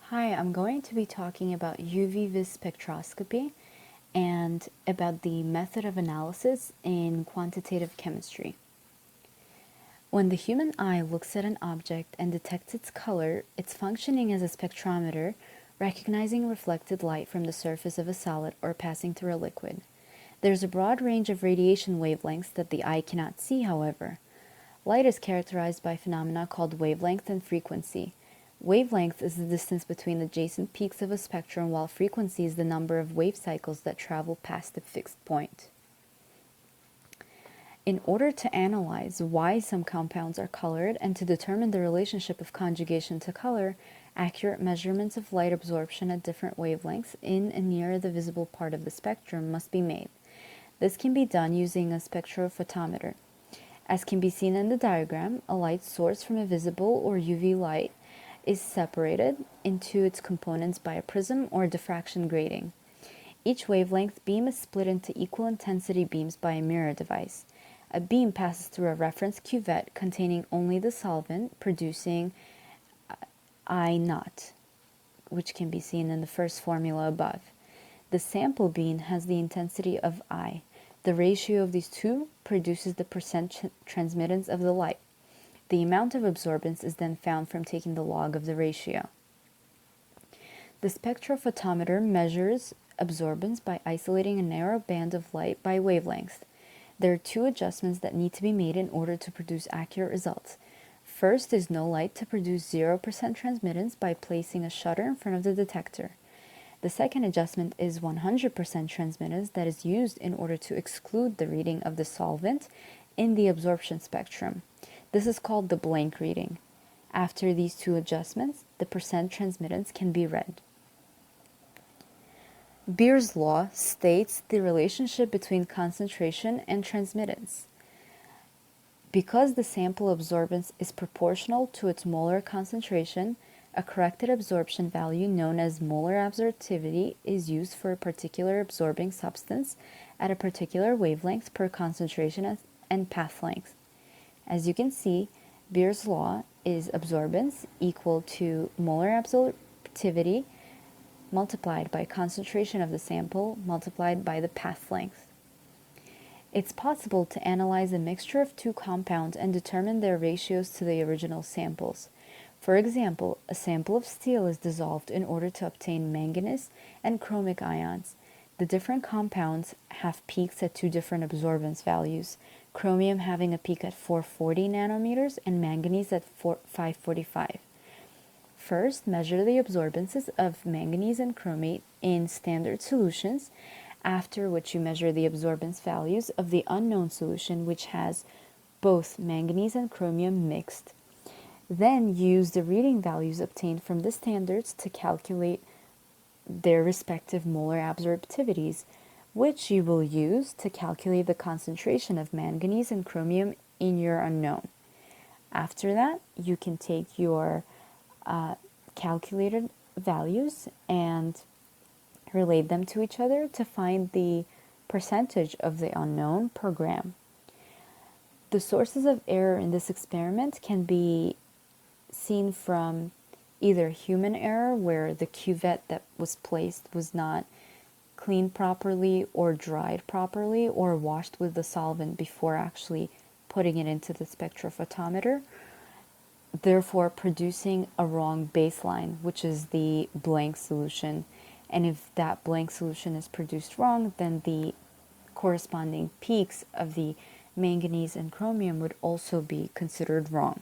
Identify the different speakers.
Speaker 1: Hi, I'm going to be talking about UV-Vis spectroscopy and about the method of analysis in quantitative chemistry. When the human eye looks at an object and detects its color, it's functioning as a spectrometer, recognizing reflected light from the surface of a solid or passing through a liquid. There's a broad range of radiation wavelengths that the eye cannot see, however. Light is characterized by phenomena called wavelength and frequency. Wavelength is the distance between adjacent peaks of a spectrum, while frequency is the number of wave cycles that travel past a fixed point. In order to analyze why some compounds are colored and to determine the relationship of conjugation to color, accurate measurements of light absorption at different wavelengths in and near the visible part of the spectrum must be made. This can be done using a spectrophotometer. As can be seen in the diagram, a light source from a visible or UV light is separated into its components by a prism or diffraction grating. Each wavelength beam is split into equal intensity beams by a mirror device. A beam passes through a reference cuvette containing only the solvent, producing I naught, which can be seen in the first formula above. The sample beam has the intensity of I. The ratio of these two produces the percent transmittance of the light. The amount of absorbance is then found from taking the log of the ratio. The spectrophotometer measures absorbance by isolating a narrow band of light by wavelength. There are two adjustments that need to be made in order to produce accurate results. First is no light to produce 0% transmittance by placing a shutter in front of the detector. The second adjustment is 100% transmittance that is used in order to exclude the reading of the solvent in the absorption spectrum. This is called the blank reading. After these two adjustments, the percent transmittance can be read. Beer's law states the relationship between concentration and transmittance. Because the sample absorbance is proportional to its molar concentration, a corrected absorption value known as molar absorptivity is used for a particular absorbing substance at a particular wavelength per concentration and path length. As you can see, Beer's law is absorbance equal to molar absorptivity multiplied by concentration of the sample multiplied by the path length. It's possible to analyze a mixture of two compounds and determine their ratios to the original samples. For example, a sample of steel is dissolved in order to obtain manganese and chromic ions. The different compounds have peaks at two different absorbance values, chromium having a peak at 440 nanometers and manganese at 545. First, measure the absorbances of manganese and chromate in standard solutions, after which you measure the absorbance values of the unknown solution, which has both manganese and chromium mixed. Then use the reading values obtained from the standards to calculate their respective molar absorptivities, which you will use to calculate the concentration of manganese and chromium in your unknown. After that, you can take your calculated values and relate them to each other to find the percentage of the unknown per gram. The sources of error in this experiment can be seen from either human error, where the cuvette that was placed was not cleaned properly or dried properly or washed with the solvent before actually putting it into the spectrophotometer, therefore producing a wrong baseline, which is the blank solution. And if that blank solution is produced wrong, then the corresponding peaks of the manganese and chromium would also be considered wrong.